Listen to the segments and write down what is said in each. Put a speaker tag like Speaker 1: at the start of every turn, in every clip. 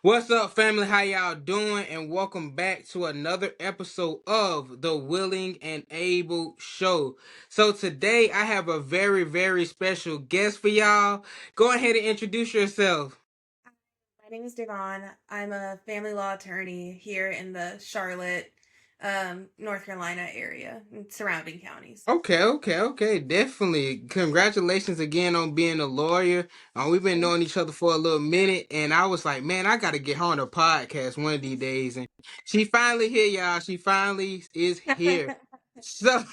Speaker 1: What's up, family? How y'all doing? And welcome back to another episode of the Willing and Able Show. So today I have a very, very special guest for y'all. Go ahead and introduce yourself.
Speaker 2: My name is Devon. I'm a family law attorney here in the Charlotte, North Carolina area and surrounding counties.
Speaker 1: Okay. Definitely. Congratulations again on being a lawyer. We've been
Speaker 2: Thank
Speaker 1: knowing each other for a little minute, and I was like, man, I got to get her on a podcast one of these days. And she finally here, y'all. She finally is
Speaker 2: you.
Speaker 1: here. So,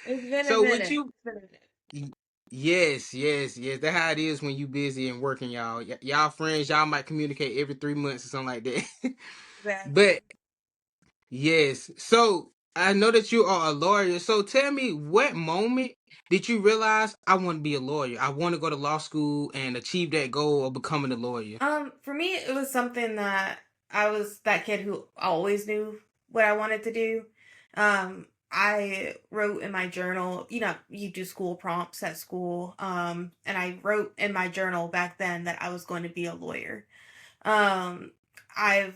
Speaker 2: It's been a
Speaker 1: so with
Speaker 2: minute.
Speaker 1: you.
Speaker 2: It's been a minute.
Speaker 1: Yes. That's how it is when you busy and working, y'all. Y'all friends, y'all might communicate every 3 months or something like that. But
Speaker 2: Exactly.
Speaker 1: yes, so I know that you are a lawyer. So tell me, what moment did you realize I want to be a lawyer? I want to go to law school and achieve that goal of becoming a lawyer.
Speaker 2: For me, it was something that I was that kid who always knew what I wanted to do. I wrote in my journal, you do school prompts at school. And I wrote in my journal back then that I was going to be a lawyer. Um, I've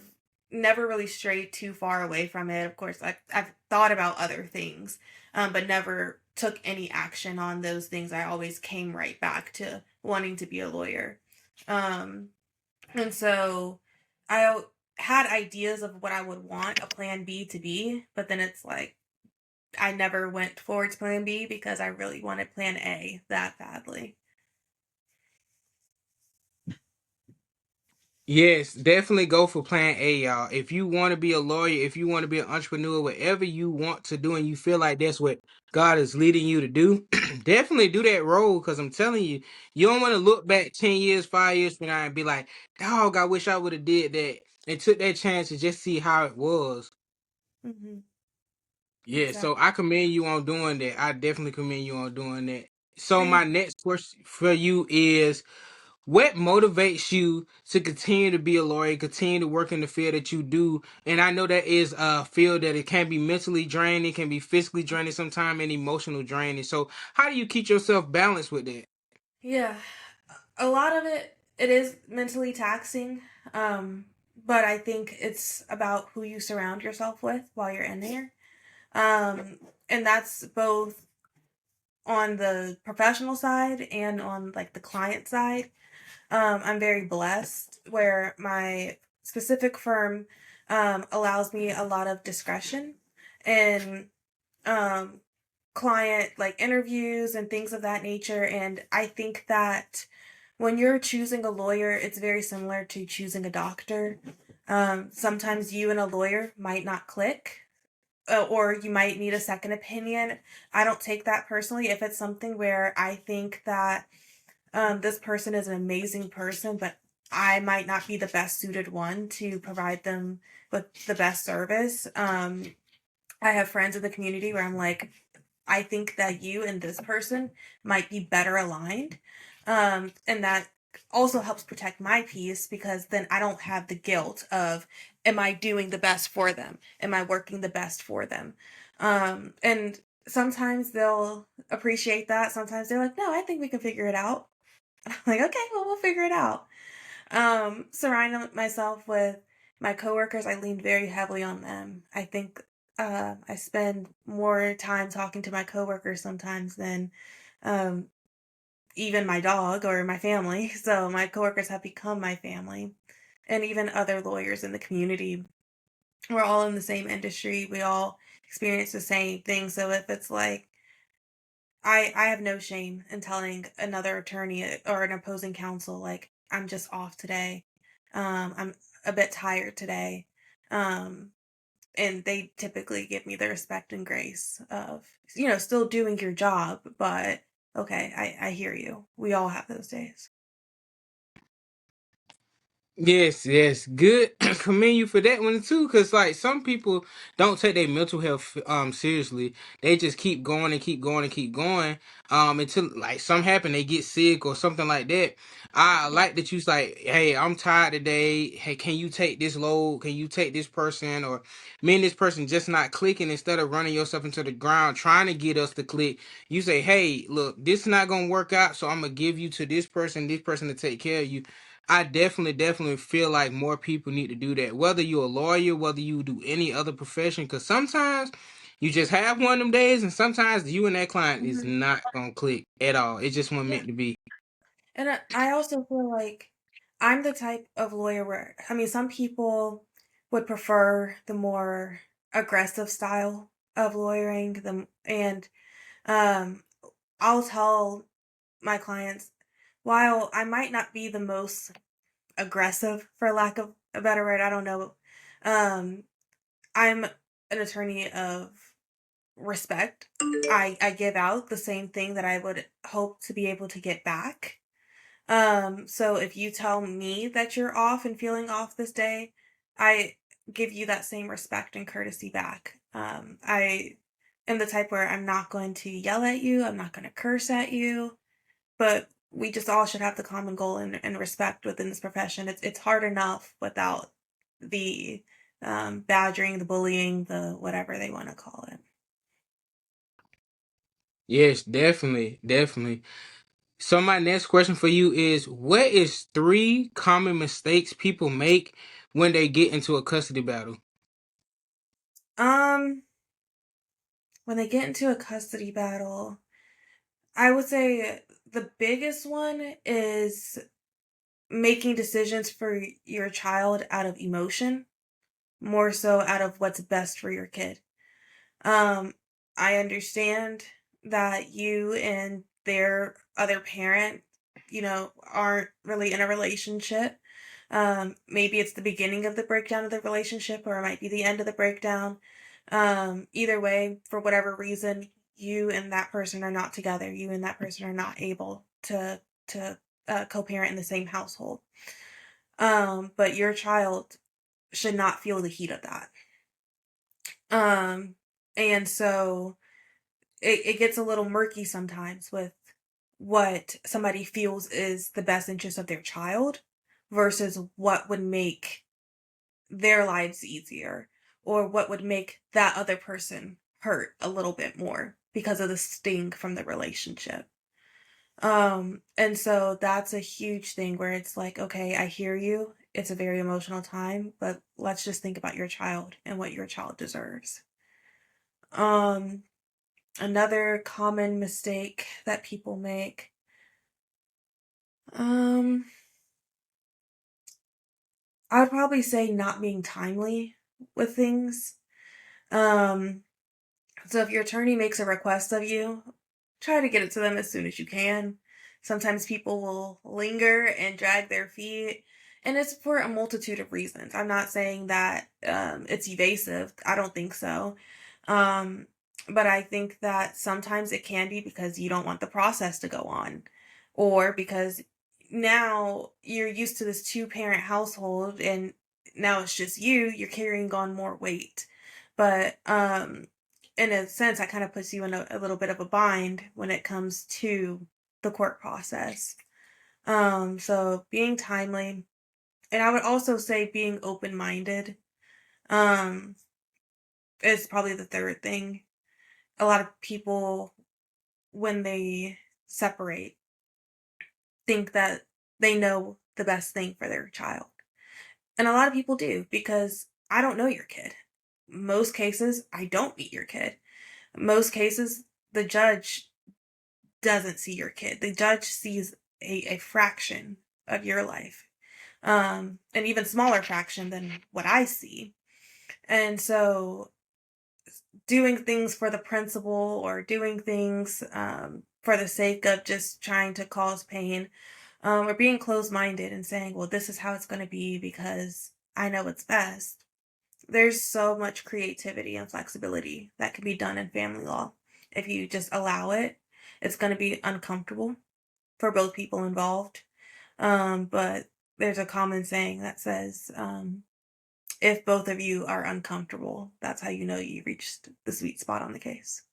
Speaker 2: never really strayed too far away from it. Of course, I've thought about other things, but never took any action on those things. I always came right back to wanting to be a lawyer. Um, and so I had ideas of what I would want a plan B to be, but then it's like I never went towards plan B because I really wanted plan A that badly.
Speaker 1: Yes, definitely go for plan A, y'all. If you want to be a lawyer, if you want to be an entrepreneur, whatever you want to do, and you feel like that's what God is leading you to do, definitely do that role. Because I'm telling you, you don't want to look back 10 years, 5 years from now, and be like, "Dog, I wish I would have did that and took that chance to just see how it was."
Speaker 2: Mm-hmm.
Speaker 1: Yeah, so
Speaker 2: Exactly.
Speaker 1: I commend you on doing that. I definitely commend you on doing that. So my
Speaker 2: Thank you.
Speaker 1: next question for you is, what motivates you to continue to be a lawyer, continue to work in the field that you do? And I know that is a field that it can be mentally draining, it can be physically draining sometimes, and emotional draining. So how do you keep yourself balanced with that?
Speaker 2: Yeah, a lot of it is mentally taxing. Um, but I think it's about who you surround yourself with while you're in there. And that's both on the professional side and on like the client side. I'm very blessed where my specific firm allows me a lot of discretion in um, client like interviews and things of that nature. And I think that when you're choosing a lawyer, it's very similar to choosing a doctor. Sometimes you and a lawyer might not click, or you might need a second opinion. I don't take that personally. If it's something where I think that this person is an amazing person, but I might not be the best suited one to provide them with the best service. I have friends in the community where I'm like, I think that you and this person might be better aligned. And that also helps protect my peace because then I don't have the guilt of, am I doing the best for them? Am I working the best for them? And sometimes they'll appreciate that. Sometimes they're like, no, I think we can figure it out. I'm like, okay, well, we'll figure it out. Surrounding myself with my coworkers, I lean very heavily on them. I think I spend more time talking to my coworkers sometimes than um, even my dog or my family. So my coworkers have become my family, and even other lawyers in the community. We're all in the same industry. We all experience the same thing. So if it's like I have no shame in telling another attorney or an opposing counsel like I'm just off today. I'm a bit tired today. Um, and they typically give me the respect and grace of still doing your job, but okay, I hear you. We all have those days.
Speaker 1: Yes, good. Commend you for that one too, because like some people don't take their mental health seriously. They just keep going and keep going and keep going until like something happen, they get sick or something like that. I
Speaker 2: Yeah.
Speaker 1: like that you's like, hey, I'm tired today. Hey, can you take this load? Can you take this person? Or me and this person just not clicking. Instead of running yourself into the ground trying to get us to click, you say, hey, look, this is not gonna work out, so I'm gonna give you to this person to take care of you. I definitely feel like more people need to do that. Whether you're a lawyer, whether you do any other profession, because sometimes you just have one of them days, and sometimes you and that client is
Speaker 2: Mhm.
Speaker 1: not gonna click at all. It just wasn't
Speaker 2: Yeah.
Speaker 1: meant to be.
Speaker 2: And I also feel like I'm the type of lawyer where, I mean, some people would prefer the more aggressive style of lawyering, and um, I'll tell my clients, while I might not be the most aggressive, for lack of a better word, I don't know, um, I'm an attorney of respect. I give out the same thing that I would hope to be able to get back. So if you tell me that you're off and feeling off this day, I give you that same respect and courtesy back. I am the type where I'm not going to yell at you, I'm not going to curse at you, but we just all should have the common goal and respect within this profession. It's hard enough without the badgering, the bullying, the whatever they want to call it.
Speaker 1: Yes, definitely. So my next question for you is, what is three common mistakes people make when they get into a custody battle?
Speaker 2: Um, when they get into a custody battle, I would say the biggest one is making decisions for your child out of emotion, more so out of what's best for your kid. Um, I understand that you and their other parent, aren't really in a relationship. Maybe it's the beginning of the breakdown of the relationship, or it might be the end of the breakdown. Either way, for whatever reason, you and that person are not together. You and that person are not able to co-parent in the same household. But your child should not feel the heat of that. Um, and so it gets a little murky sometimes with what somebody feels is the best interest of their child versus what would make their lives easier, or what would make that other person hurt a little bit more because of the sting from the relationship. And so that's a huge thing where it's like, okay, I hear you. It's a very emotional time, but let's just think about your child and what your child deserves. Um, Another common mistake that people make, um, I'd probably say not being timely with things. Um, So if your attorney makes a request of you, try to get it to them as soon as you can. Sometimes people will linger and drag their feet, and it's for a multitude of reasons. I'm not saying that it's evasive. I don't think so. Um, but I think that sometimes it can be because you don't want the process to go on, or because now you're used to this two-parent household and now it's just you're carrying on more weight. But in a sense, that kind of puts you in a little bit of a bind when it comes to the court process. So being timely, and I would also say being open minded, um, is probably the third thing. A lot of people, when they separate, think that they know the best thing for their child. And a lot of people do, because I don't know your kid. Most cases, I don't meet your kid. Most cases, the judge doesn't see your kid. The judge sees a fraction of your life, an even smaller fraction than what I see. And so, doing things for the principle or doing things for the sake of just trying to cause pain, or being closed minded and saying, well, this is how it's going to be because I know it's best. There's so much creativity and flexibility that can be done in family law. If you just allow it, it's going to be uncomfortable for both people involved. But there's a common saying that says, if both of you are uncomfortable, that's how you know you reached the sweet spot on the case.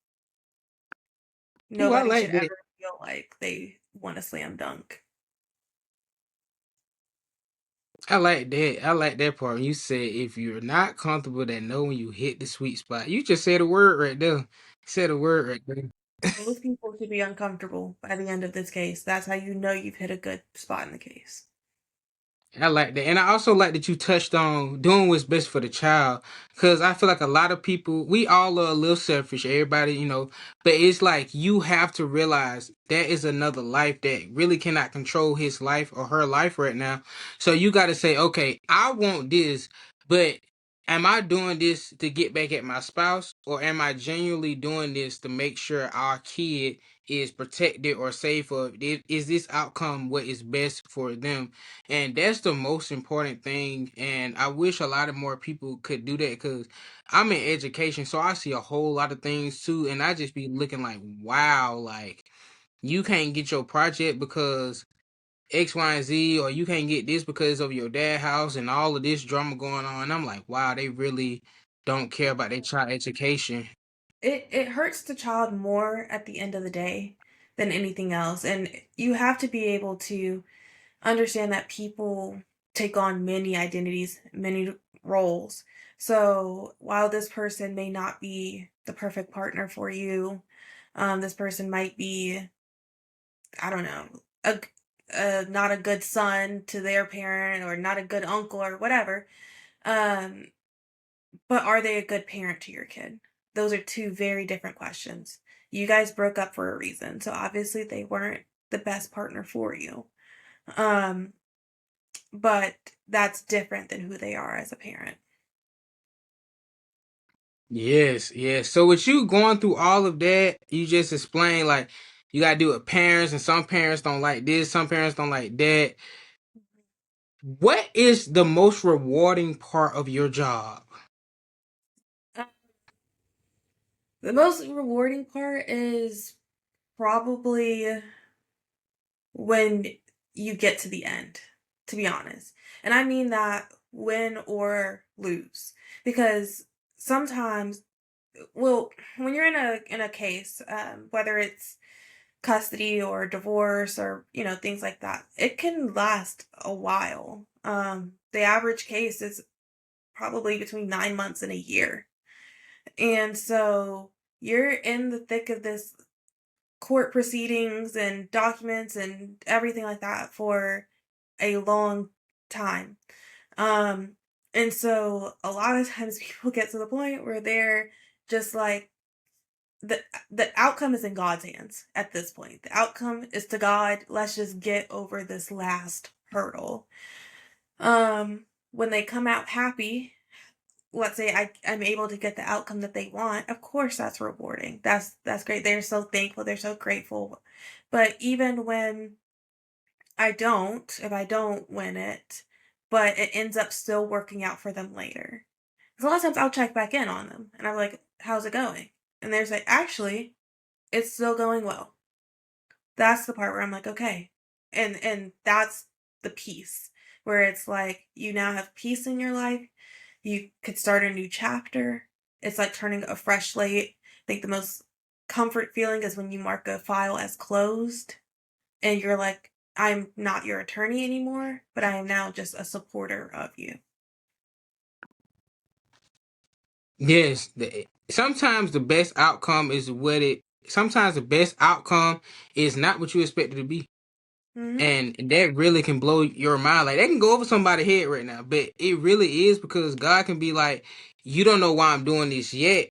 Speaker 1: Ooh, I
Speaker 2: Nobody should
Speaker 1: like that.
Speaker 2: ever feel like they want a slam dunk.
Speaker 1: I like that part. When you said if you're not comfortable, that know when you hit the sweet spot. You just said a word right there. You said a word right there.
Speaker 2: Both people should be uncomfortable by the end of this case. That's how you know you've hit a good spot in the case.
Speaker 1: I like that. And I also like that you touched on doing what's best for the child. Cause I feel like a lot of people, we all are a little selfish, everybody, but it's like you have to realize there is another life that really cannot control his life or her life right now. So you gotta say, okay, I want this, but am I doing this to get back at my spouse? Or am I genuinely doing this to make sure our kid is protected or safe, or is this outcome what is best for them? And that's the most important thing. And I wish a lot of more people could do that, because I'm in education, so I see a whole lot of things too. And I just be looking like, wow, like you can't get your project because X, Y, and Z, or you can't get this because of your dad house and all of this drama going on. And I'm like, wow, they really don't care about their child education.
Speaker 2: It hurts the child more at the end of the day than anything else. And you have to be able to understand that people take on many identities, many roles. So while this person may not be the perfect partner for you, this person might be, I don't know, not a good son to their parent or not a good uncle or whatever. Um, but are they a good parent to your kid? Those are two very different questions. You guys broke up for a reason, so obviously they weren't the best partner for you. Um, but that's different than who they are as a parent.
Speaker 1: Yes, yes. So with you going through all of that, you just explained like you gotta do with parents, and some parents don't like this, some parents don't like that. What is the most rewarding part of your job?
Speaker 2: Uh, the most rewarding part is probably when you get to the end, to be honest. And I mean that win or lose. Because sometimes, well, when you're in a case, whether it's custody or divorce or things like that, it can last a while. The average case is probably between 9 months and a year, and so you're in the thick of this court proceedings and documents and everything like that for a long time. Um, and so a lot of times people get to the point where they're just like, the the outcome is in God's hands at this point. The outcome is to God. Let's just get over this last hurdle. When they come out happy, let's say I'm able to get the outcome that they want, of course that's rewarding. That's great. They're so thankful, they're so grateful. But even when if I don't win it, but it ends up still working out for them later. Because a lot of times I'll check back in on them and I'm like, how's it going? And they're like, actually, it's still going well. That's the part where I'm like, okay. And that's the peace where it's like you now have peace in your life. You could start a new chapter. It's like turning a fresh slate. I think the most comfort feeling is when you mark a file as closed and you're like, I'm not your attorney anymore, but I am now just a supporter of you.
Speaker 1: Yes, sometimes the best outcome is what it. Sometimes the best outcome is not what you expect it to be.
Speaker 2: Mm-hmm.
Speaker 1: And that really can blow your mind. Like that can go over somebody's head right now. But it really is, because God can be like, you don't know why I'm doing this yet,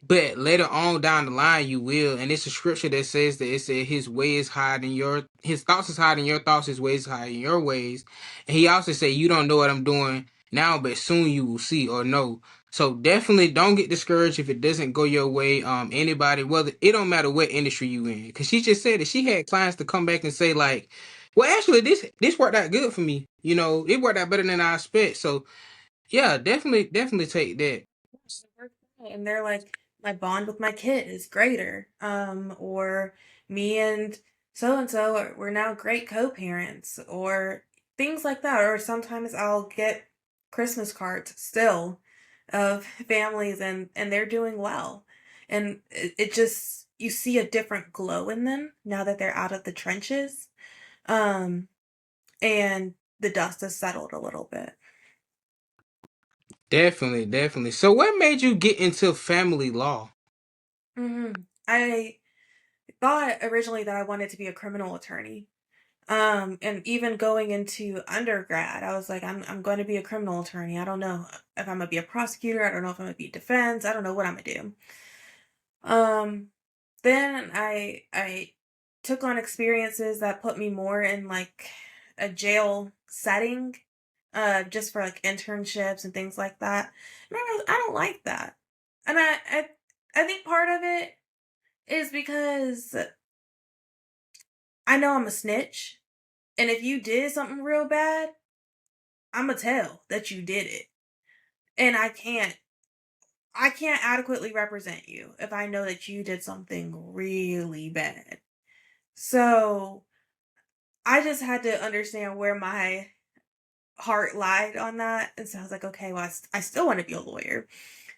Speaker 1: but later on down the line you will. And it's a scripture that says that it said his way is higher than his thoughts is higher than your thoughts, his ways is higher than your ways. And he also said, you don't know what I'm doing now, but soon you will see or know. So definitely don't get discouraged if it doesn't go your way. Anybody, whether it don't matter what industry you in, because she just said that she had clients to come back and say like, well, actually, this worked out good for me. It worked out better than I expect. So yeah, definitely take that.
Speaker 2: And they're like, my bond with my kid is greater. Or me and so we're now great co-parents, or things like that. Or sometimes I'll get Christmas cards still of families, and they're doing well. And it just, you see a different glow in them now that they're out of the trenches. Um, and the dust has settled a little bit.
Speaker 1: Definitely. So what made you get into family law?
Speaker 2: I thought originally that I wanted to be a criminal attorney. And even going into undergrad, I was like, I'm going to be a criminal attorney. I don't know if I'm gonna be a prosecutor. I don't know if I'm gonna be defense. I don't know what I'm gonna do. Um, then I took on experiences that put me more in like a jail setting, just for like internships and things like that. And I don't like that, and I think part of it is because I know I'm a snitch, and if you did something real bad, I'ma tell that you did it. And I can't adequately represent you if I know that you did something really bad. So I just had to understand where my heart lied on that. And so I was like, okay, well, I still want to be a lawyer,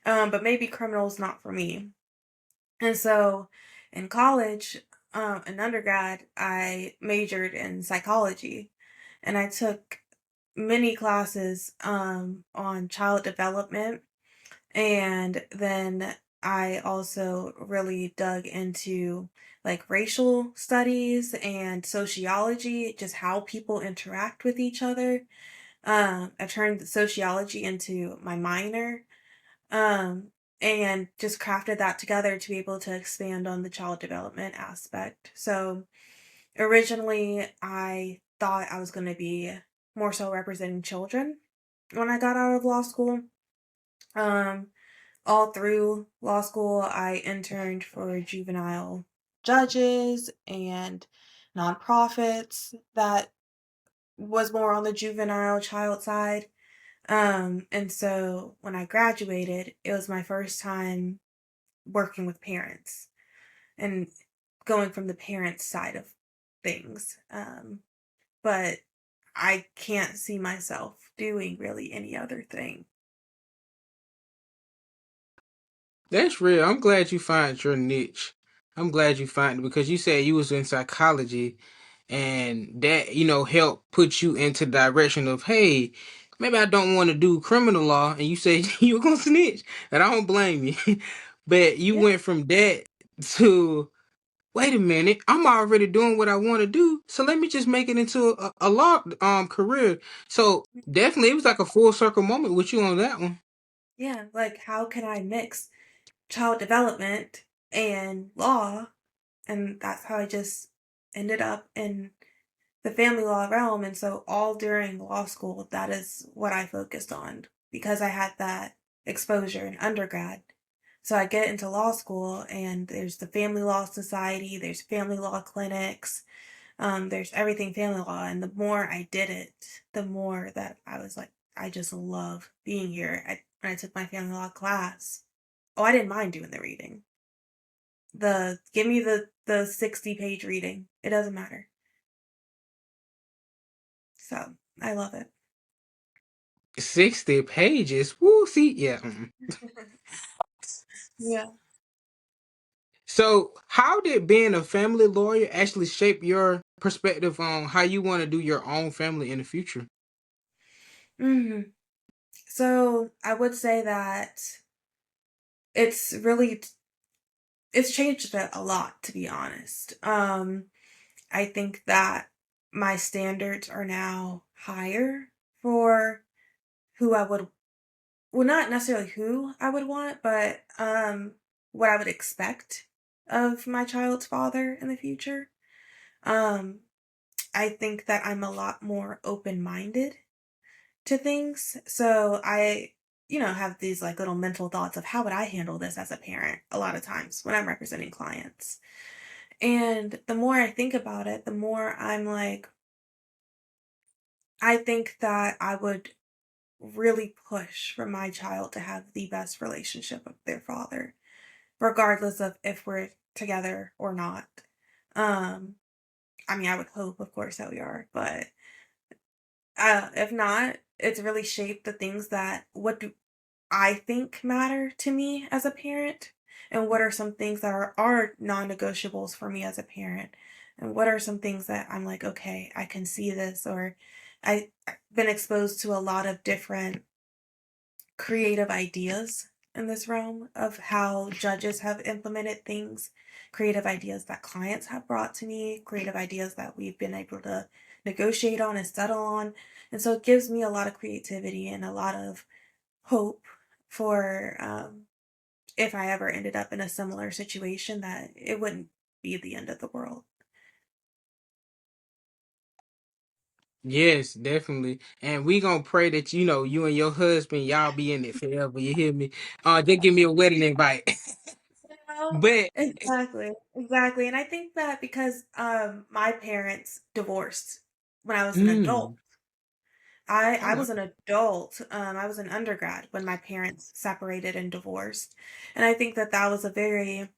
Speaker 2: but maybe criminal's not for me. And so in college, in undergrad, I majored in psychology, and I took many classes on child development. And then I also really dug into like racial studies and sociology, just how people interact with each other. I turned sociology into my minor, um, and just crafted that together to be able to expand on the child development aspect. So originally, I thought I was going to be more so representing children when I got out of law school. Um, all through law school, I interned for juvenile judges and nonprofits that was more on the juvenile child side. And so when I graduated, it was my first time working with parents and going from the parents side of things. But I can't see myself doing really any other thing.
Speaker 1: That's real. I'm glad you find your niche. I'm glad you find it because you said you was in psychology and that, helped put you into the direction of, hey, maybe I don't want to do criminal law. And you said you were going to snitch. And I don't blame you. But you
Speaker 2: Yeah.
Speaker 1: went from that to, wait a minute, I'm already doing what I want to do. So let me just make it into a law career. So definitely it was like a full circle moment with you on that one.
Speaker 2: Yeah. Like, how can I mix child development and law? And that's how I just ended up in the family law realm. And so, all during law school, that is what I focused on because I had that exposure in undergrad. So, I get into law school, and there's the Family Law Society, there's family law clinics, there's everything family law. And the more I did it, the more that I was like, I just love being here. When I took my family law class, oh, I didn't mind doing the reading. Give me the 60-page reading. It doesn't matter. So I love it.
Speaker 1: 60 pages. Woo, see, yeah.
Speaker 2: Yeah.
Speaker 1: So, how did being a family lawyer actually shape your perspective on how you want to do your own family in the future?
Speaker 2: hmm So I would say that it's really it's changed it a lot, to be honest. I think that my standards are now higher for who I would, well, not necessarily who I would want, but what I would expect of my child's father in the future. Um, I think that I'm a lot more open-minded to things. So have these like little mental thoughts of how would I handle this as a parent a lot of times when I'm representing clients. And the more I think about it, the more I'm like, I think that I would really push for my child to have the best relationship with their father, regardless of if we're together or not. Um, I mean, I would hope, of course, that we are, but if not, it's really shaped the things that what do I think matter to me as a parent, and what are some things that are non-negotiables for me as a parent, and what are some things that I'm like, okay, I can see this, or I've been exposed to a lot of different creative ideas in this realm of how judges have implemented things, creative ideas that clients have brought to me, creative ideas that we've been able to negotiate on and settle on. And so it gives me a lot of creativity and a lot of hope for if I ever ended up in a similar situation, that it wouldn't be the end of the world.
Speaker 1: Yes, definitely. And we gonna pray that you know you and your husband y'all be in it forever. You hear me? Just give me a wedding invite.
Speaker 2: Well,
Speaker 1: But
Speaker 2: exactly, exactly. And I think that because my parents divorced when I was an adult.
Speaker 1: mm,
Speaker 2: I
Speaker 1: oh,
Speaker 2: was an adult. I was an undergrad when my parents separated and divorced. And I think that that was a very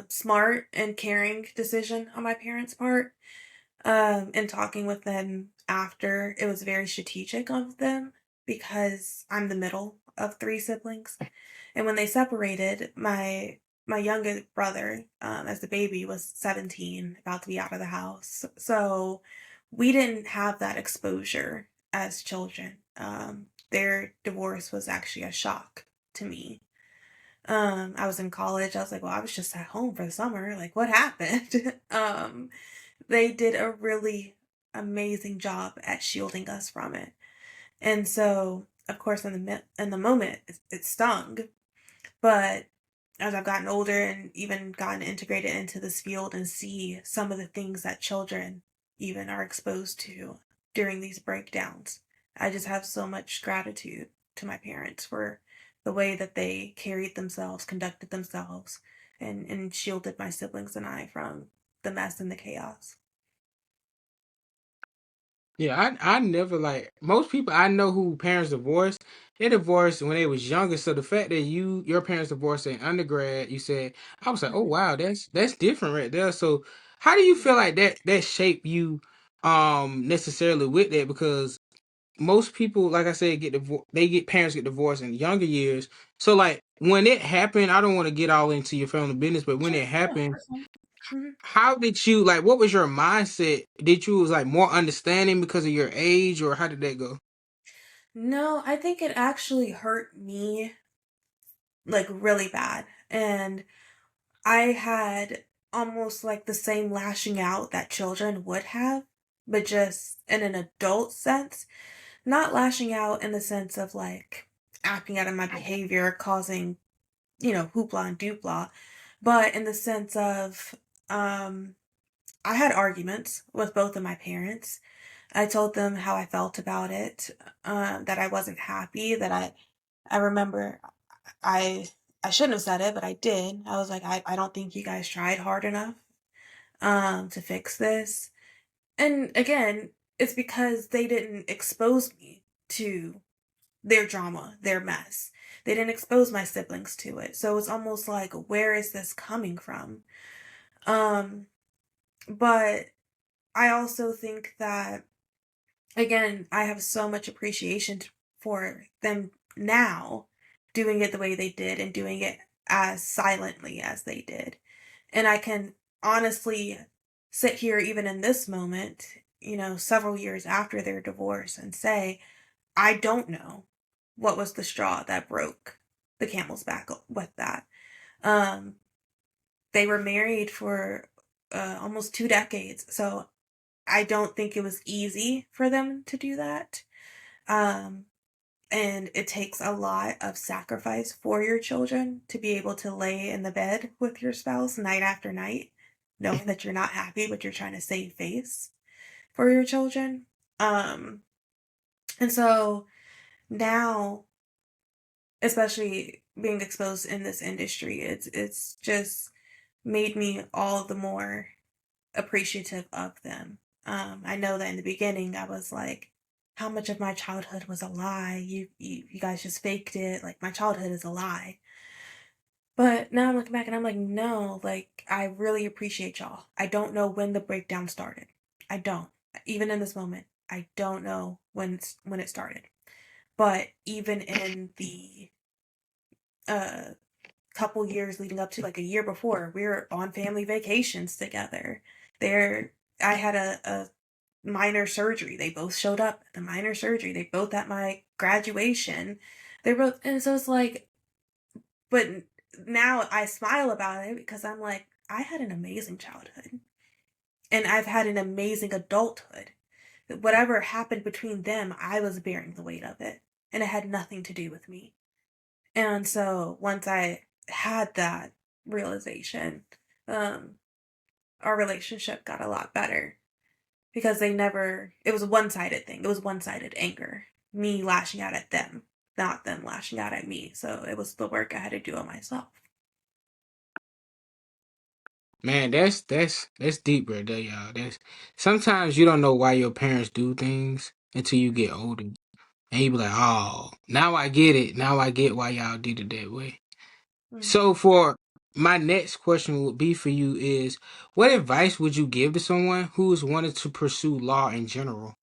Speaker 2: smart and caring decision on my parents' part. And talking with them after, it was very strategic of them because I'm the middle of three siblings. And when they separated, my youngest brother, as the baby, was 17, about to be out of the house. So we didn't have that exposure as children. Their divorce was actually a shock to me. I was in college. I was like, well, I was just at home for the summer. Like, what happened? They did a really amazing job at shielding us from it. And so, of course, in the moment, it stung. But as I've gotten older and even gotten integrated into this field and see some of the things that children even are exposed to during these breakdowns, I just have so much gratitude to my parents for the way that they carried themselves, conducted themselves, and shielded my siblings and I from the mess and the chaos.
Speaker 1: yeah, I never like most people I know who parents divorced, they divorced when they was younger. So the fact that your parents divorced in undergrad, you said, I was like, oh wow, that's different right there. So how do you feel like that shaped you necessarily with that? Because most people, like I said, parents get divorced in younger years. So like when it happened, I don't want to get all into your family business, but when
Speaker 2: Sure,
Speaker 1: it
Speaker 2: yeah,
Speaker 1: happened,
Speaker 2: that's fine. Mhm.
Speaker 1: how did you like what was your mindset? Did you was like more understanding because of your age, or how did that go?
Speaker 2: No, I think it actually hurt me like really bad. And I had almost like the same lashing out that children would have, but just in an adult sense. Not lashing out in the sense of like acting out of my behavior, causing, hoopla and doopla, but in the sense of um, I had arguments with both of my parents. I told them how I felt about it, that I wasn't happy, that I remember I I shouldn't have said it, but I did. I was like, I don't think you guys tried hard enough to fix this. And again, it's because they didn't expose me to their drama, their mess. They didn't expose my siblings to it. So it's almost like, where is this coming from? Um, but I also think that, again, I have so much appreciation for them now doing it the way they did and doing it as silently as they did. And I can honestly sit here, even in this moment, several years after their divorce, and say, I don't know what was the straw that broke the camel's back with that. Um, they were married for almost 2 decades, so I don't think it was easy for them to do that. Um, and it takes a lot of sacrifice for your children to be able to lay in the bed with your spouse night after night, knowing that you're not happy, but you're trying to save face for your children. Um, and so now, especially being exposed in this industry, it's just made me all the more appreciative of them. I know that in the beginning I was like, how much of my childhood was a lie? You guys just faked it. Like, my childhood is a lie. But now I'm looking back and I'm like, no, like, I really appreciate y'all. I don't know when the breakdown started. I don't. Even in this moment, I don't know when it started. But even in the uh couple years leading up to, like, a year before, we were on family vacations together. There, I had a minor surgery. They both showed up at the minor surgery. They both at my graduation. They're both, and so it's like, but now I smile about it because I'm like, I had an amazing childhood and I've had an amazing adulthood. Whatever happened between them, I was bearing the weight of it, and it had nothing to do with me. And so once I had that realization, um, our relationship got a lot better because they never, it was a one sided thing. It was one sided anger. Me lashing out at them, not them lashing out at me. So it was the work I had to do on myself.
Speaker 1: Man, that's deep right there, y'all. That's sometimes you don't know why your parents do things until you get older. And you be like, oh, now I get it. Now I get why y'all did it that way. So
Speaker 2: Mm-hmm.
Speaker 1: for my next question would be for you is what advice would you give to someone who is wanting to pursue law in general?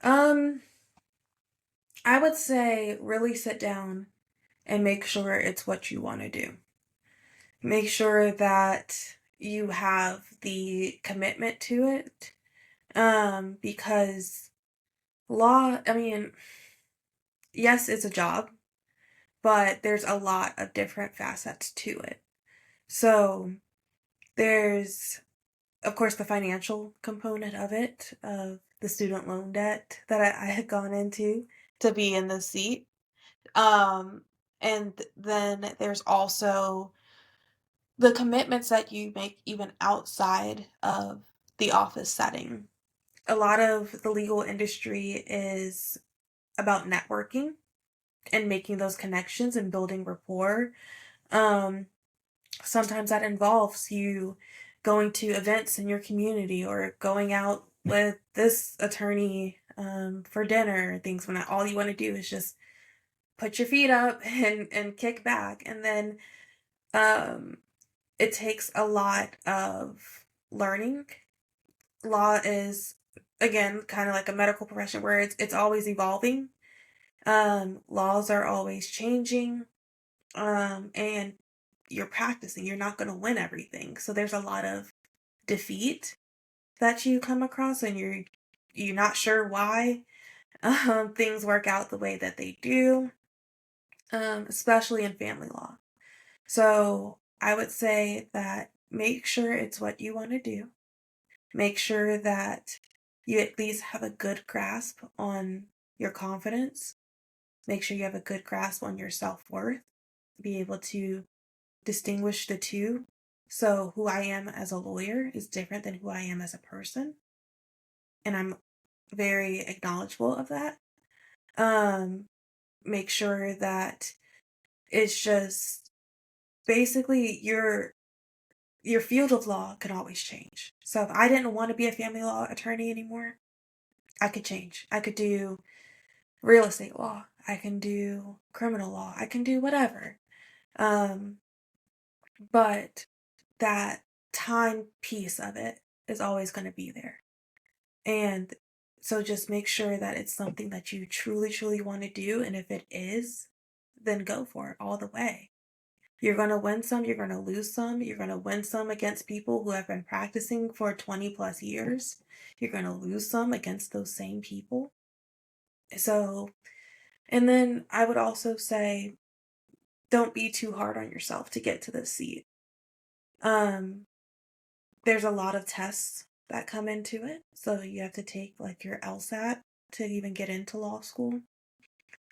Speaker 2: Um, I would say really sit down and make sure it's what you want to do. Make sure that you have the commitment to it. Because law, I mean, yes, it's a job, but there's a lot of different facets to it. So there's, of course, the financial component of it, of the student loan debt that I had gone into to be in this seat. Um, and then there's also the commitments that you make even outside of the office setting. A lot of the legal industry is about networking and making those connections and building rapport. Um, Sometimes that involves you going to events in your community or going out with this attorney for dinner, things when all you want to do is just put your feet up and kick back. And then um, it takes a lot of learning. Law is, again, kind of like a medical profession where it's always evolving. Laws are always changing, and you're practicing. You're not going to win everything, so there's a lot of defeat that you come across, and you're not sure why things work out the way that they do, especially in family law. So I would say that make sure it's what you want to do. Make sure that you at least have a good grasp on your confidence. Make sure you have a good grasp on your self worth. Be able to distinguish the two. So, who I am as a lawyer is different than who I am as a person. And I'm very acknowledgeable of that. Um, Make sure that it's just basically your field of law can always change. So if I didn't want to be a family law attorney anymore, I could change. I could do real estate law. I can do criminal law. I can do whatever. Um, but that time piece of it is always going to be there. And so just make sure that it's something that you truly, truly want to do. And if it is, then go for it all the way. You're going to win some, you're going to lose some. You're going to win some against people who have been practicing for 20 plus years. You're going to lose some against those same people. So, and then I would also say, don't be too hard on yourself to get to this seat. Um, there's a lot of tests that come into it. So you have to take like your LSAT to even get into law school.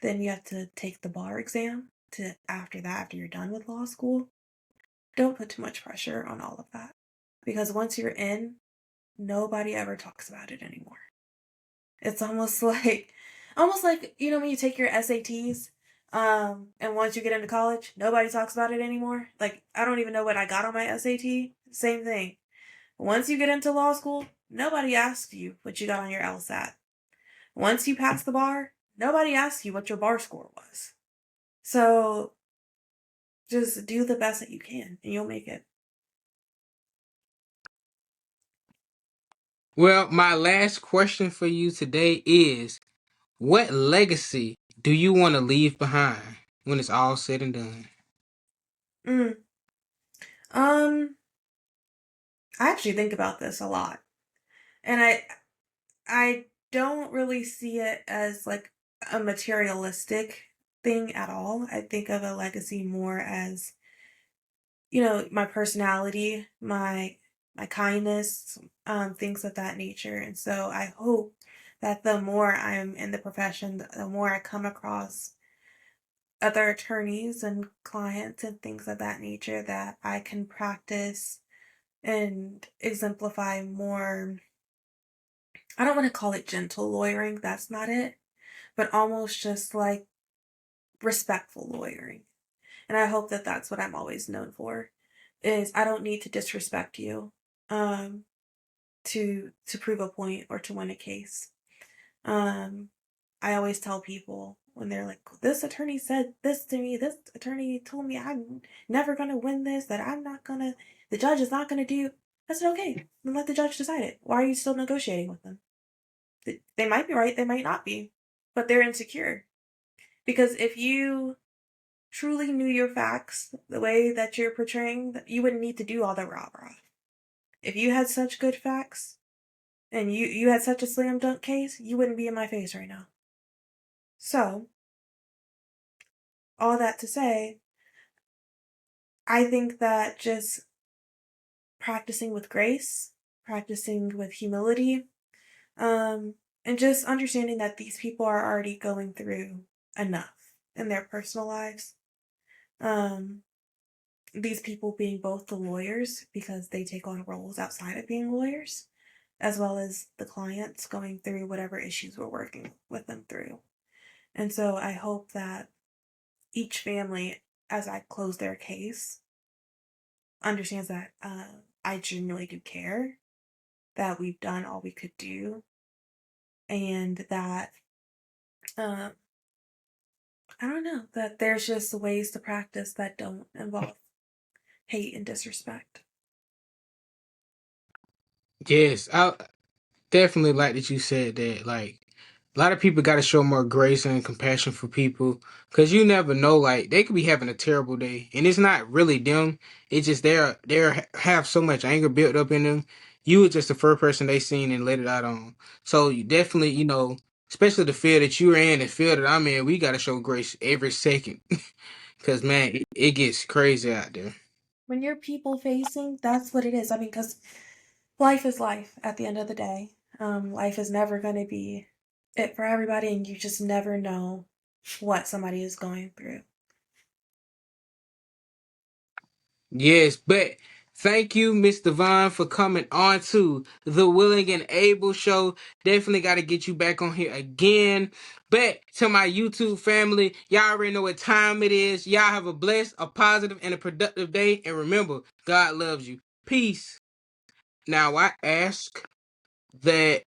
Speaker 2: Then you have to take the bar exam to after that, after you're done with law school. Don't put too much pressure on all of that. Because once you're in, nobody ever talks about it anymore. It's almost like, when you take your SATs, and once you get into college, nobody talks about it anymore. Like, I don't even know what I got on my SAT. Same thing. Once you get into law school, nobody asks you what you got on your LSAT. Once you pass the bar, nobody asks you what your bar score was. So just do the best that you can and you'll make it.
Speaker 1: Well, my last question for you today is what legacy do you want to leave behind when it's all said and done?
Speaker 2: Mm. Um, I actually think about this a lot. And I don't really see it as like a materialistic. thing at all. I think of a legacy more as, my personality, my kindness, things of that nature. And so I hope that the more I'm in the profession, the more I come across other attorneys and clients and things of that nature, that I can practice and exemplify more. I don't want to call it gentle lawyering, that's not it, but almost just like respectful lawyering. And I hope that that's what I'm always known for, is I don't need to disrespect you um to prove a point or to win a case. um I always tell people when they're like, this attorney said this to me, this attorney told me I'm never gonna win this, that I'm not gonna, the judge is not gonna do. I said, okay, then let the judge decide it. Why are you still negotiating with them? They might be right, they might not be, but they're insecure. Because if you truly knew your facts the way that you're portraying, you wouldn't need to do all the rah rah. If you had such good facts and you had such a slam dunk case, you wouldn't be in my face right now. So, all that to say, I think that just practicing with grace, practicing with humility, um, and just understanding that these people are already going through enough in their personal lives. Um, these people being both the lawyers, because they take on roles outside of being lawyers, as well as the clients going through whatever issues we're working with them through. And so I hope that each family, as I close their case, understands that I genuinely do care, that we've done all we could do, and that, uh, I don't know, that there's just ways to practice that don't involve hate and disrespect.
Speaker 1: Yes, I definitely like that you said that. Like, a lot of people got to show more grace and compassion for people, because you never know. Like, they could be having a terrible day, and it's not really them. It's just they have so much anger built up in them. You were just the first person they seen and let it out on. So you definitely, especially the field that you're in, the field that I'm in, we got to show grace every second, because man, it gets crazy out there.
Speaker 2: When you're people facing, that's what it is. I mean, because life is life at the end of the day. Life is never going to be it for everybody, and you just never know what somebody is going through.
Speaker 1: Yes, but thank you, Miss Devon, for coming on to the Willing and Able show. Definitely got to get you back on here again. But to my YouTube family, y'all already know what time it is. Y'all have a blessed, a positive, and a productive day. And remember, God loves you. Peace. Now, I ask that